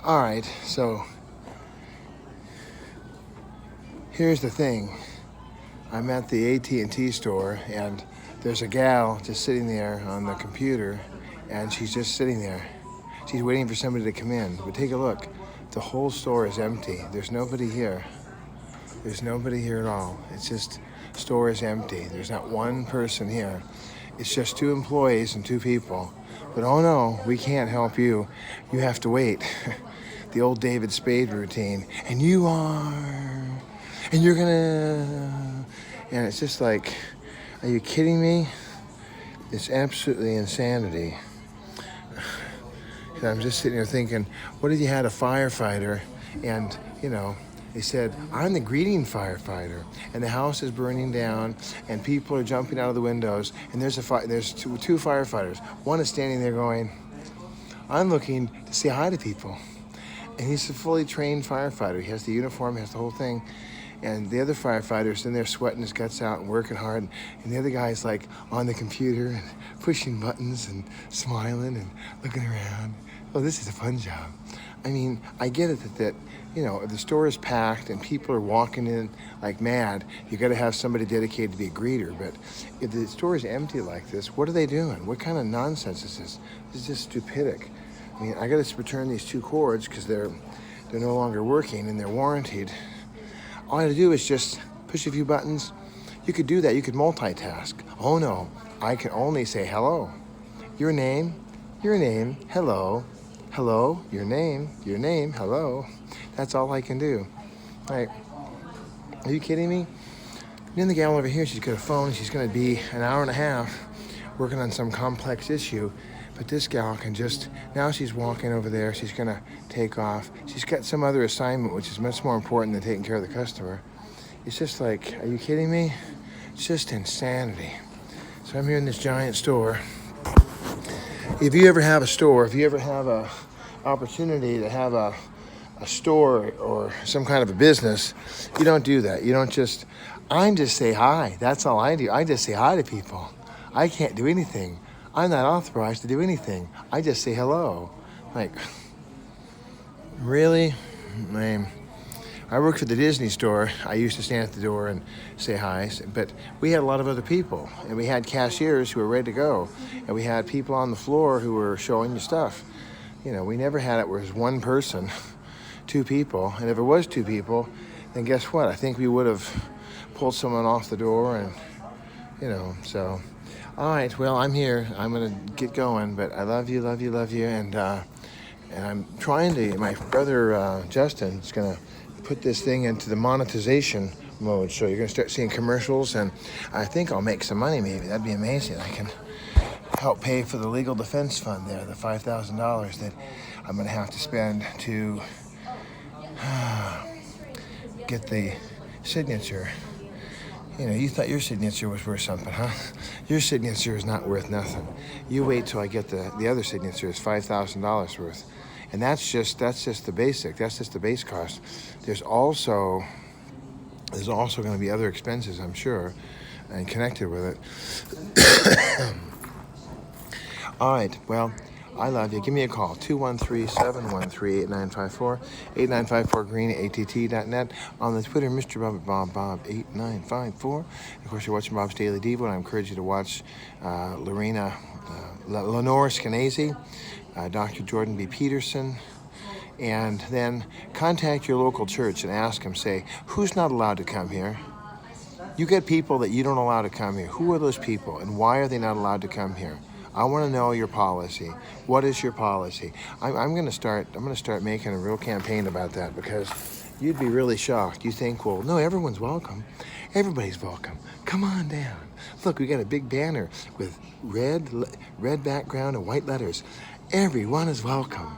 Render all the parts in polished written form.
All right, so here's the thing. I'm at the AT&T store, and there's a gal just sitting there on the computer, and she's just sitting there. She's waiting for somebody to come in. But take a look. The whole store is empty. There's nobody here. There's nobody here at all. It's just, store is empty. There's not one person here. It's just 2 employees and 2 people. But oh no, we can't help you. You have to wait. The old David Spade routine. And you are, and you're gonna, and it's just like, are you kidding me? It's absolutely insanity. And I'm just sitting here thinking, what if you had a firefighter and, they said, I'm the greeting firefighter, and the house is burning down, and people are jumping out of the windows, and there's two firefighters. One is standing there going, I'm looking to say hi to people. And he's a fully trained firefighter. He has the uniform, he has the whole thing. And the other firefighter's in there sweating his guts out and working hard. And the other guy's like on the computer and pushing buttons and smiling and looking around. Oh, this is a fun job. I mean, I get it that if the store is packed and people are walking in like mad, you got to have somebody dedicated to be a greeter. But if the store is empty like this, what are they doing? What kind of nonsense is this? This is just stupidic. I mean, I got to return these 2 cords because they're no longer working and they're warranted. All I had to do is just push a few buttons. You could do that. You could multitask. Oh no, I can only say hello. Your name, hello. Hello, your name, hello. That's all I can do. Like, are you kidding me? Then the gal over here, she's got a phone. She's going to be an hour and a half working on some complex issue. But this gal can just, now she's walking over there. She's going to take off. She's got some other assignment, which is much more important than taking care of the customer. It's just like, are you kidding me? It's just insanity. So I'm here in this giant store. If you ever have a store, if you ever have a opportunity to have a store or some kind of a business, you don't do that. You don't just, I just say hi. That's all I do. I just say hi to people. I can't do anything. I'm not authorized to do anything. I just say hello. Like, really? I worked for the Disney store. I used to stand at the door and say hi, but we had a lot of other people, and we had cashiers who were ready to go, and we had people on the floor who were showing you stuff. We never had it where it was one person, 2 people, and if it was 2 people, then guess what? I think we would have pulled someone off the door, and, so. All right, well, I'm here. I'm going to get going, but I love you, and I'm trying to, my brother Justin is going to put this thing into the monetization mode, so you're going to start seeing commercials, and I think I'll make some money maybe. That'd be amazing. I can help pay for the legal defense fund there, the $5,000 that I'm going to have to spend to get the signature. You thought your signature was worth something, huh? Your signature is not worth nothing. You wait till I get the other signature. It's $5,000 worth. And that's just the basic. That's just the base cost. There's also going to be other expenses, I'm sure, and connected with it. All right, well, I love you. Give me a call, 213-713-8954, 8954green@att.net. On the Twitter, Mr. Bob8954. Of course, you're watching Bob's Daily Devo, and I encourage you to watch Lenore Skenazy, Dr. Jordan B. Peterson, and then contact your local church and ask them, say, who's not allowed to come here? You get people that you don't allow to come here. Who are those people, and why are they not allowed to come here? I want to know your policy. What is your policy? I'm going to start making a real campaign about that, because you'd be really shocked. You think, well, no, everyone's welcome. Everybody's welcome. Come on down. Look, we got a big banner with red background and white letters. Everyone is welcome.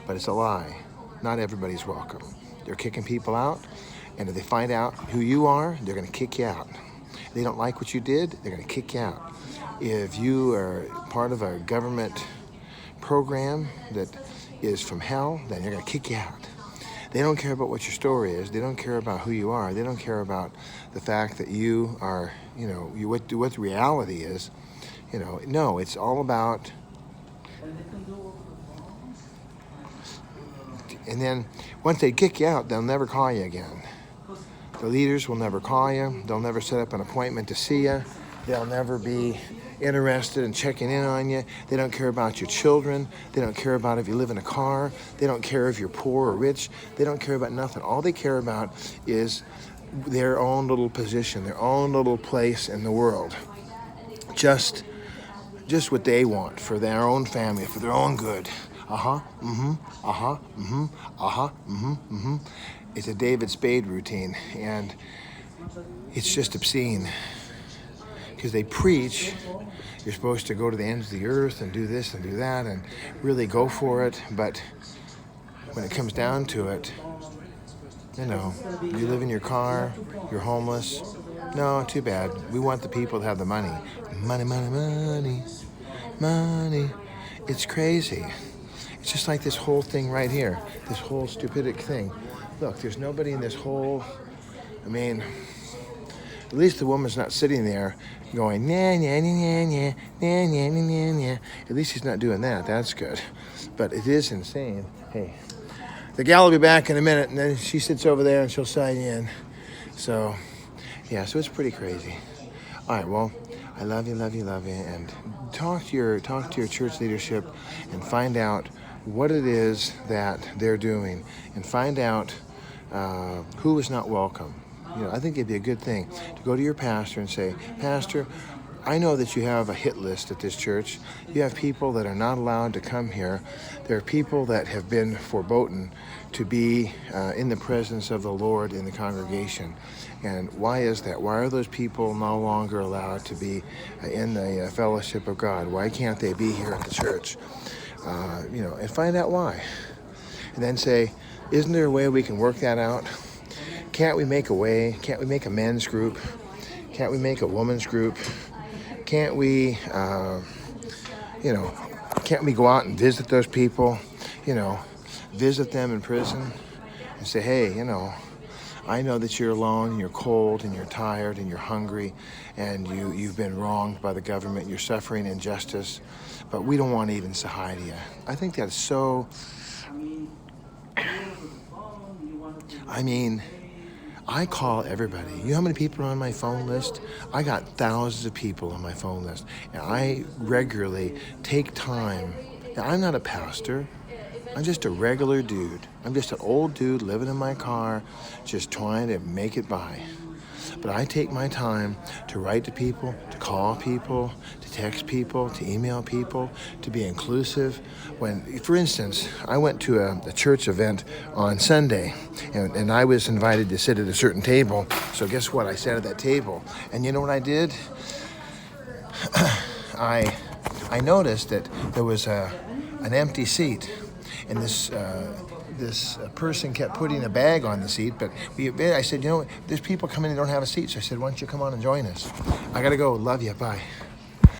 But it's a lie. Not everybody's welcome. They're kicking people out, and if they find out who you are, they're going to kick you out. If they don't like what you did, they're going to kick you out. If you are part of a government program that is from hell, then they're going to kick you out. They don't care about what your story is. They don't care about who you are. They don't care about the fact that you are, what the reality is. No, it's all about And then once they kick you out, they'll never call you again. The leaders will never call you. They'll never set up an appointment to see you. They'll never be interested in checking in on you. They don't care about your children. They don't care about if you live in a car. They don't care if you're poor or rich. They don't care about nothing. All they care about is their own little position, their own little place in the world. Just what they want for their own family, for their own good. It's a David Spade routine, and it's just obscene. Because they preach, you're supposed to go to the ends of the earth and do this and do that and really go for it. But when it comes down to it, you know, you live in your car, you're homeless. No, too bad. We want the people to have the money. Money, money, money, money. It's crazy. It's just like this whole thing right here, this whole stupidic thing. Look, there's nobody in this whole, I mean, at least the woman's not sitting there going, nah, nah, nah, nah, nah, nah, nah, nah. At least she's not doing that. That's good. But it is insane. Hey, the gal will be back in a minute, and then she sits over there and she'll sign you in. So, yeah, so it's pretty crazy. All right, well, I love you, love you, love you. And talk to your church leadership and find out what it is that they're doing, and find out who is not welcome. You know, I think it'd be a good thing to go to your pastor and say, Pastor, I know that you have a hit list at this church. You have people that are not allowed to come here. There are people that have been verboten to be in the presence of the Lord in the congregation. And why is that? Why are those people no longer allowed to be in the fellowship of God? Why can't they be here at the church? You know, and find out why. And then say, isn't there a way we can work that out? Can't we make a way? Can't we make a men's group? Can't we make a women's group? Can't we, you know, can't we go out and visit those people? You know, visit them in prison and say, hey, you know, I know that you're alone and you're cold and you're tired and you're hungry and you've been wronged by the government. You're suffering injustice, but we don't want to even say hi to you. I think that's so, I mean, I call everybody. You know how many people are on my phone list? I got thousands of people on my phone list. And I regularly take time. Now, I'm not a pastor. I'm just a regular dude. I'm just an old dude living in my car, just trying to make it by. But I take my time to write to people, to call people, to text people, to email people, to be inclusive. When, for instance, I went to a church event on Sunday, and I was invited to sit at a certain table. So guess what? I sat at that table. And you know what I did? I noticed that there was an empty seat. And this person kept putting a bag on the seat, but I said, you know, there's people coming in and don't have a seat. So I said, why don't you come on and join us? I got to go. Love you. Bye.